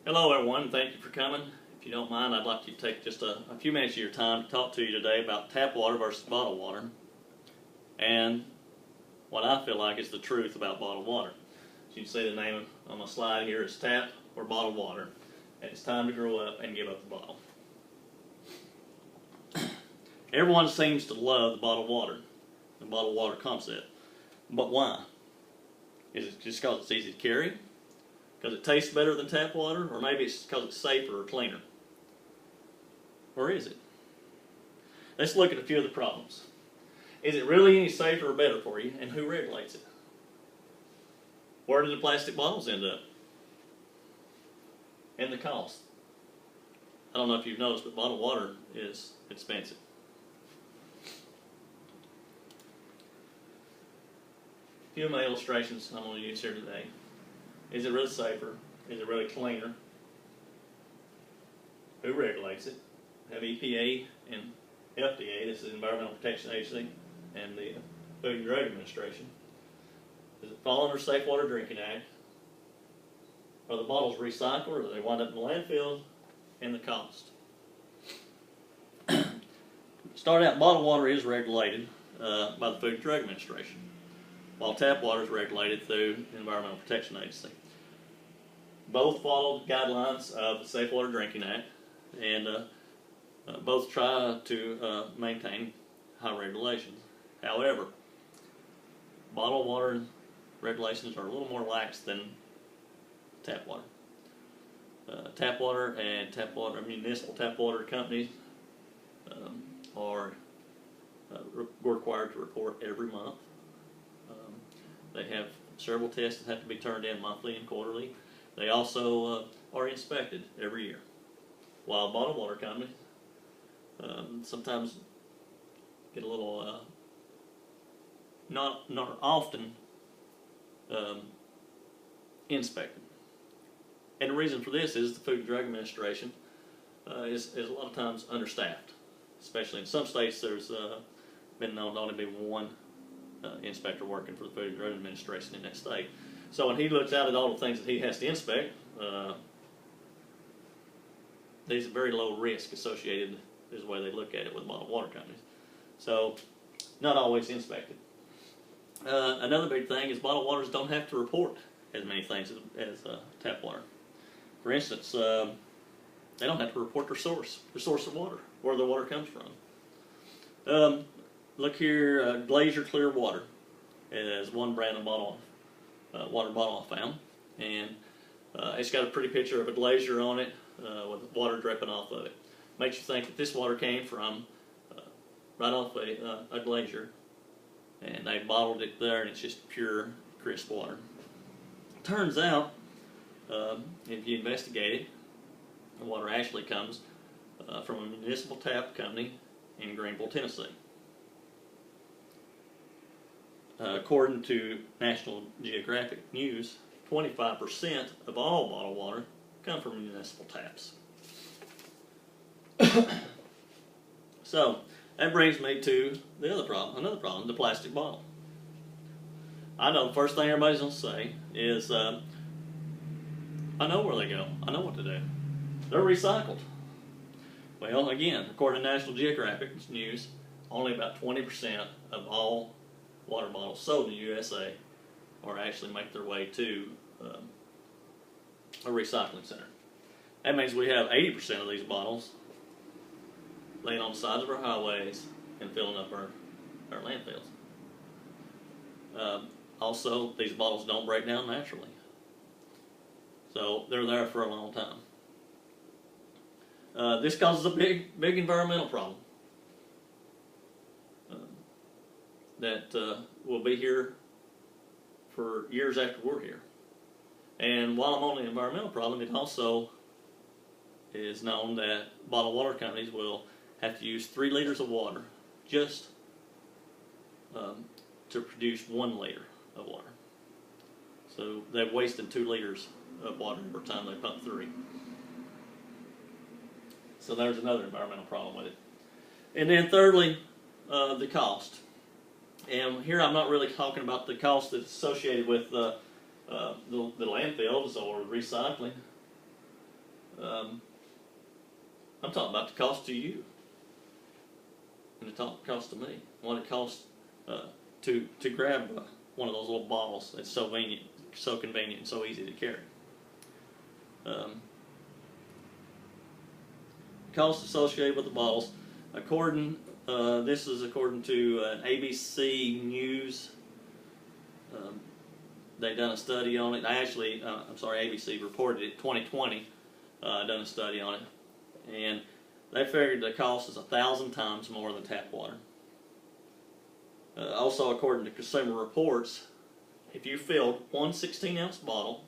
Hello everyone, thank you for coming. If you don't mind, I'd like to take just a few minutes of your time to talk to you today about tap water versus bottled water and what I feel like is the truth about bottled water. As you can see, the name on my slide here is tap or bottled water, and it's time to grow up and give up the bottle. Everyone seems to love the bottled water concept, but why? Is it just because it's easy to carry? Because it tastes better than tap water? Or maybe it's because it's safer or cleaner? Or is it? Let's look at a few of the problems. Is it really any safer or better for you, and who regulates it? Where do the plastic bottles end up? And the cost. I don't know if you've noticed, but bottled water is expensive. A few of my illustrations I'm going to use here today. Is it really safer? Is it really cleaner? Who regulates it? We have EPA and FDA, this is the Environmental Protection Agency, and the Food and Drug Administration. Does it fall under Safe Water Drinking Act? Are the bottles recycled, or do they wind up in the landfill? And the cost. Start out, bottled water is regulated by the Food and Drug Administration, while tap water is regulated through the Environmental Protection Agency. Both follow the guidelines of the Safe Water Drinking Act, and both try to maintain high regulations. However, bottled water regulations are a little more lax than tap water. Tap water and municipal tap water companies are required to report every month. They have several tests that have to be turned in monthly and quarterly. They also are inspected every year. While bottled water companies sometimes get a little, not often inspected. And the reason for this is the Food and Drug Administration is a lot of times understaffed. Especially in some states, there's been known to only be one inspector working for the Food and Drug Administration in that state. So when he looks out at all the things that he has to inspect, there's a very low risk associated, is the way they look at it with bottled water companies. So, not always inspected. Another big thing is bottled waters don't have to report as many things as tap water. For instance, they don't have to report their source of water, where the water comes from. Look here, Glacier Clear Water is one brand of water bottle I found, and it's got a pretty picture of a glacier on it with water dripping off of it. Makes you think that this water came from right off a glacier, and they bottled it there, and it's just pure, crisp water. Turns out, if you investigate it, the water actually comes from a municipal tap company in Greenville, Tennessee. According to National Geographic News, 25% of all bottled water come from municipal taps. So, that brings me to another problem, the plastic bottle. I know the first thing everybody's going to say is, I know where they go. I know what to do. They're recycled. Well, again, according to National Geographic News, only about 20% of all water bottles sold in the USA or actually make their way to a recycling center. That means we have 80% of these bottles laying on the sides of our highways and filling up our landfills. Also, these bottles don't break down naturally, so they're there for a long time. This causes a big environmental problem that will be here for years after we're here. And while I'm on the environmental problem, it also is known that bottled water companies will have to use 3 liters of water just to produce 1 liter of water. So they've wasted 2 liters of water every time they pump 3. So there's another environmental problem with it. And then thirdly, the cost. And here I'm not really talking about the cost that's associated with the landfills or recycling. I'm talking about the cost to you, and the cost to me. What it costs to grab one of those little bottles. It's so convenient, and so easy to carry. Costs associated with the bottles. This is according to ABC News. They done a study on it. ABC reported it. 2020 done a study on it, and they figured the cost is 1,000 times more than tap water. Also, according to Consumer Reports, if you filled one 16-ounce bottle,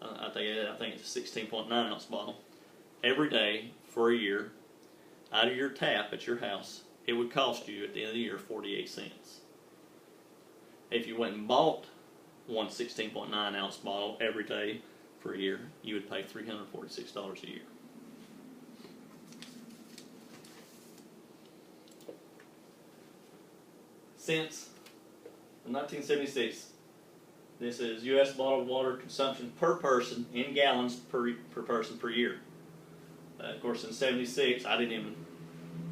I think it's a 16.9-ounce bottle, every day for a year, out of your tap at your house, it would cost you at the end of the year 48 cents. If you went and bought one 16.9-ounce bottle every day for a year, you would pay $346 a year. Since 1976, this is U.S. bottled water consumption per person in gallons per person per year. Of course, in '76, I didn't even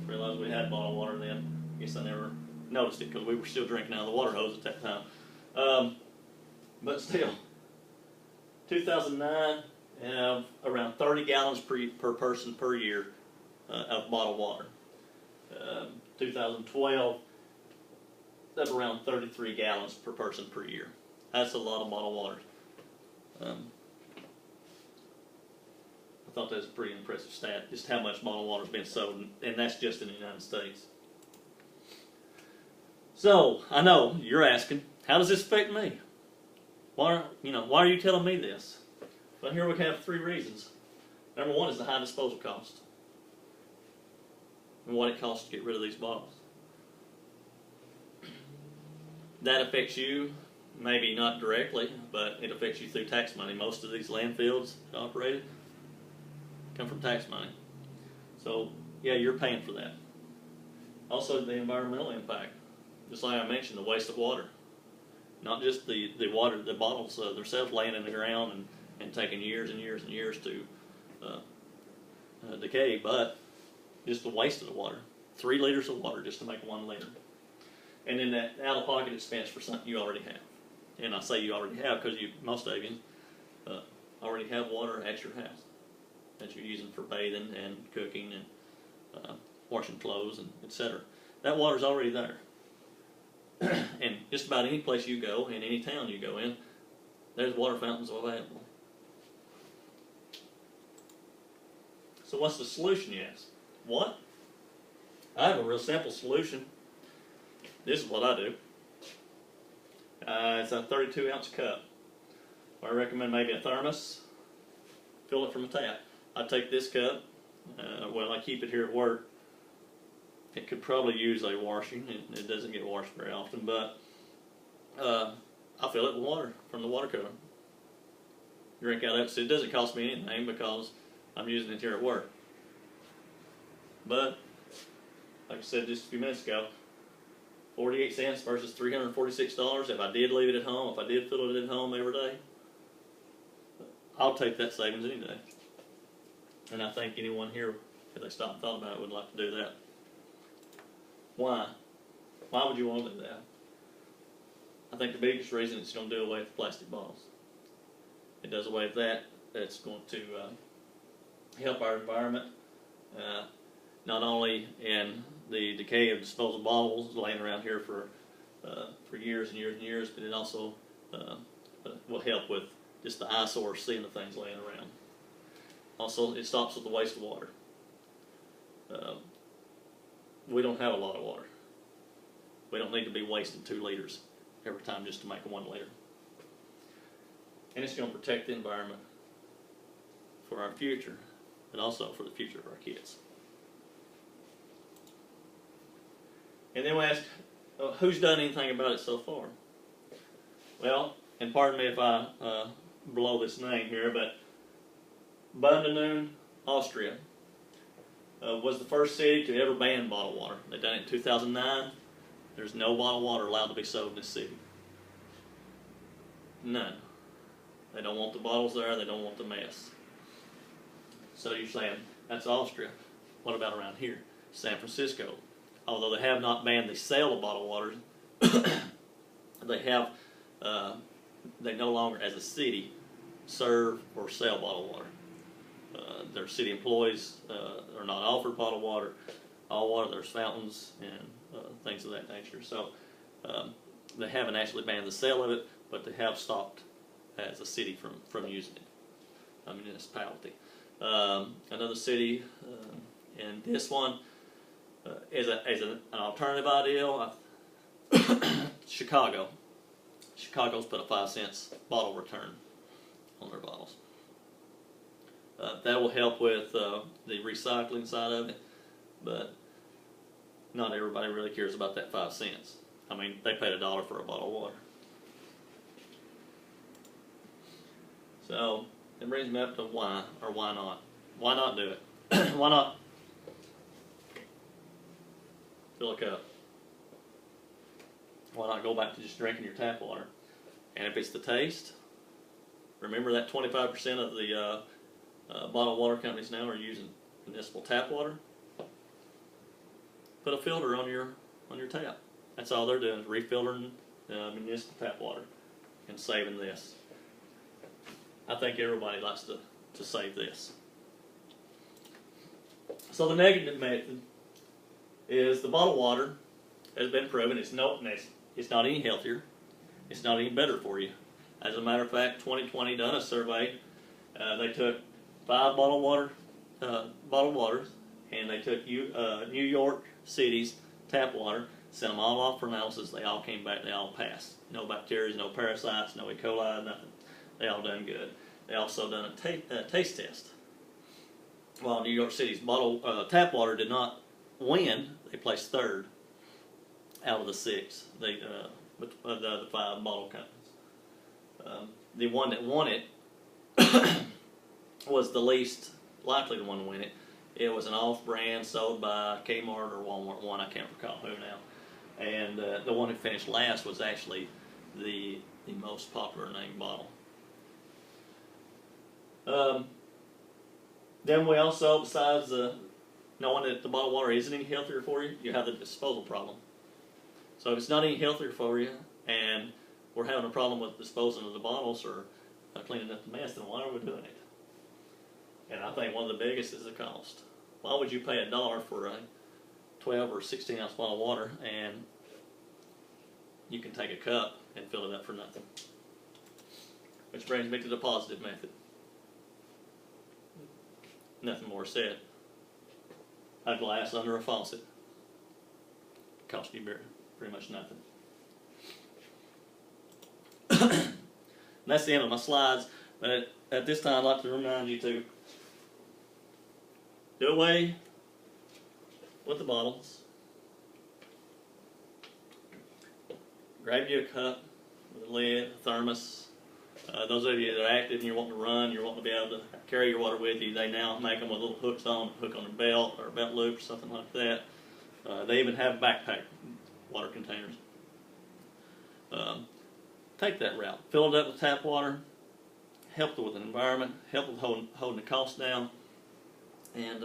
realize we had bottled water then. I guess I never noticed it because we were still drinking out of the water hose at that time. But still, 2009, around 30 gallons per person per year of bottled water. 2012, that's around 33 gallons per person per year. That's a lot of bottled water. I thought that was a pretty impressive stat, just how much bottled water has been sold, and that's just in the United States. So, I know you're asking, how does this affect me? Why are you telling me this? Well, here we have 3 reasons. Number 1 is the high disposal cost, and what it costs to get rid of these bottles. That affects you, maybe not directly, but it affects you through tax money. Most of these landfills operated come from tax money. So, yeah, you're paying for that. Also, the environmental impact. Just like I mentioned, the waste of water. Not just the water, the bottles themselves laying in the ground and taking years and years and years to decay, but just the waste of the water. 3 liters of water just to make 1 liter. And then that out-of-pocket expense for something you already have. And I say you already have because most of you already have water at your house that you're using for bathing and cooking and washing clothes and etc. That water's already there. And just about any place you go, in any town you go in, there's water fountains available. So what's the solution, you ask? What? I have a real simple solution. This is what I do. It's a 32-ounce cup. I recommend maybe a thermos. Fill it from a tap. I take this cup. I keep it here at work. It could probably use a washing. It doesn't get washed very often, but I fill it with water from the water cooler. Drink out of it. So it doesn't cost me anything because I'm using it here at work. But, like I said just a few minutes ago, 48 cents versus $346. If I did leave it at home, if I did fill it at home every day, I'll take that savings any day. And I think anyone here, if they stopped and thought about it, would like to do that. Why? Why would you want to do that? I think the biggest reason is going to do away with plastic bottles. It does away with that. That's going to help our environment, not only in the decay of disposable bottles laying around here for years and years and years, but it also will help with just the eyesore of seeing the things laying around. Also, it stops with the waste of water. We don't have a lot of water. We don't need to be wasting 2 liters every time just to make 1 liter. And it's going to protect the environment for our future, but also for the future of our kids. And then we ask, who's done anything about it so far? Well, and pardon me if I blow this name here, but Bundenun, Austria, was the first city to ever ban bottled water. They done it in 2009. There's no bottled water allowed to be sold in this city. None. They don't want the bottles there. They don't want the mess. So you're saying that's Austria. What about around here? San Francisco. Although they have not banned the sale of bottled waters, they have, they no longer, as a city, serve or sell bottled water. Their city employees are not offered bottled water. All water, there's fountains and things of that nature. So they haven't actually banned the sale of it, but they have stopped as a city from using it, a municipality. Another city, and this one is an alternative ideal. Chicago. Chicago's put a 5 cents bottle return on their bottles. That will help with the recycling side of it, but not everybody really cares about that 5 cents. I mean, they paid $1 for a bottle of water. So it brings me up to why or why not. Why not do it? Why not fill a cup? Why not go back to just drinking your tap water? And if it's the taste, remember that 25% of the bottled water companies now are using municipal tap water. Put a filter on your tap. That's all they're doing is refiltering municipal tap water and saving this. I think everybody likes to save this. So the negative method is the bottled water has been proven it's not any healthier, it's not any better for you. As a matter of fact, 2020 done a survey. They took 5 bottled waters, and they took New York City's tap water, sent them all off for analysis. They all came back. They all passed. No bacteria, no parasites, no E. coli, nothing. They all done good. They also done a taste test. While New York City's tap water did not win, they placed 3rd out of the 6. The 5 bottle companies. The one that won it was the least likely one to win it. It was an off-brand sold by Kmart or Walmart one, I can't recall who now. And the one who finished last was actually the most popular named bottle. Then we also, besides knowing that the bottled water isn't any healthier for you, you have the disposal problem. So if it's not any healthier for you, and we're having a problem with disposing of the bottles or cleaning up the mess, then why are we doing it? And I think one of the biggest is the cost. Why would you pay $1 for a 12 or 16 ounce bottle of water and you can take a cup and fill it up for nothing? Which brings me to the positive method. Nothing more said. A glass under a faucet cost you pretty much nothing. And that's the end of my slides. But at this time, I'd like to remind you to do away with the bottles. Grab you a cup with a lid, a thermos. Those of you that are active and you're wanting to run, you're wanting to be able to carry your water with you, they now make them with little hooks on, hook on a belt or a belt loop or something like that. They even have backpack water containers. Take that route. Fill it up with tap water. Help with the environment. Help with holding the cost down. And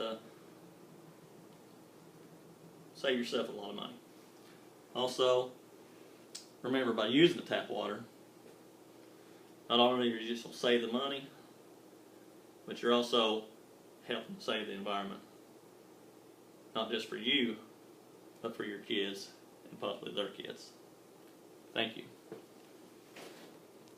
save yourself a lot of money. Also, remember, by using the tap water, not only are you just going to save the money, but you're also helping save the environment. Not just for you, but for your kids and possibly their kids. Thank you.